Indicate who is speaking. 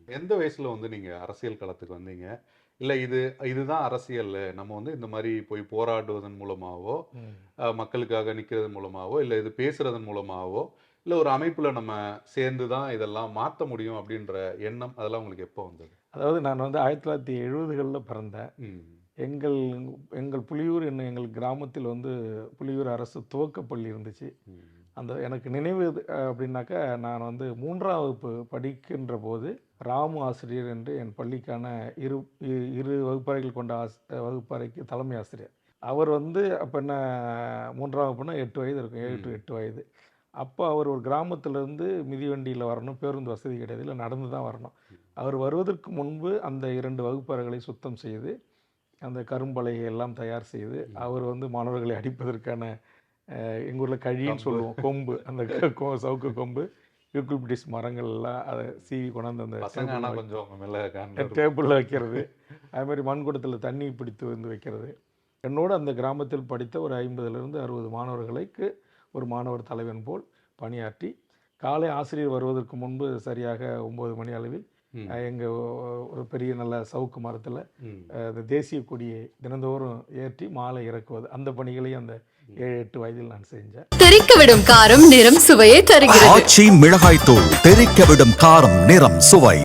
Speaker 1: எந்த வயசுல வந்து நீங்க அரசியல் களத்துக்கு வந்தீங்க? இல்ல இதுதான் அரசியல். நம்ம வந்து இந்த மாரி போய் போராடுவதன் மூலமாவோ, மக்களுக்காக நிக்கிறதன் மூலமாவோ, இல்ல இது பேசுறதன் மூலமாவோ, இல்ல ஒரு அமைப்புல நம்ம சேர்ந்து தான் இதெல்லாம் மாத்த முடியும் அப்படின்ற எண்ணம் அதெல்லாம் உங்களுக்கு எப்போ வந்தது?
Speaker 2: அதாவது நான் வந்து 1970களில் பிறந்தேன்.
Speaker 1: ம்.
Speaker 2: எங்கள் எங்கள் புலியூர் என்னும் எங்கள் கிராமத்தில் வந்து புலியூர் அரசு துவக்கப்பள்ளி இருந்துச்சு.
Speaker 1: ம்.
Speaker 2: அந்த எனக்கு நினைவு அப்படின்னாக்கா, நான் வந்து 3ஆம் வகுப்பு படிக்கின்ற போது, ராமு ஆசிரியர் என்று என் பள்ளிக்கான இரு இரு வகுப்பறைகள் கொண்ட வகுப்பறைக்கு தலைமை ஆசிரியர். அவர் வந்து அப்போ என்ன 3ஆம் வகுப்புனா 8 வயது இருக்கும். 7 to 8 வயது. அப்போ அவர் ஒரு கிராமத்திலேருந்து மிதிவண்டியில் வரணும். பேருந்து வசதி கிடையாது. இல்லை நடந்து தான் வரணும். அவர் வருவதற்கு முன்பு அந்த 2 வகுப்பறைகளை சுத்தம் செய்து, அந்த கரும்பலகை எல்லாம் தயார் செய்து, அவர் வந்து மாணவர்களை அடிப்பதற்கான எங்கள் ஊரில் கழின்னு சொல்லுவோம். கொம்பு அந்த சவுக்கு கொம்பு, யூக்கலிப்டிஸ் மரங்கள் எல்லாம் அதை சீவி கொண்டாந்து அந்த
Speaker 1: பசங்க ஆனா கொஞ்சம் அவங்க மேல
Speaker 2: டேபிளில் வைக்கிறது. அதுமாதிரி மண்குடத்தில் தண்ணி பிடித்து வந்து வைக்கிறது. என்னோடு அந்த கிராமத்தில் படித்த ஒரு 50லிருந்து 60 மாணவர்களுக்கு ஒரு மாணவர் தலைவன் போல் பணியாற்றி, காலை ஆசிரியர் வருவதற்கு முன்பு சரியாக 9 மணி அளவில் எங்கள் ஒரு பெரிய நல்ல சவுக்கு மரத்தில் அந்த தேசிய கொடியை தினந்தோறும் ஏற்றி மாலை இறக்குவது, அந்த பணிகளையும் அந்த 7-8 வயதில் நான் செஞ்சேன்.
Speaker 3: தெறிக்கவிடும் காரம் நிறம் சுவையை தருகிறது.
Speaker 4: ஆச்சி மிளகாய் தூள் தெறிக்கவிடும் காரம் நிறம் சுவை.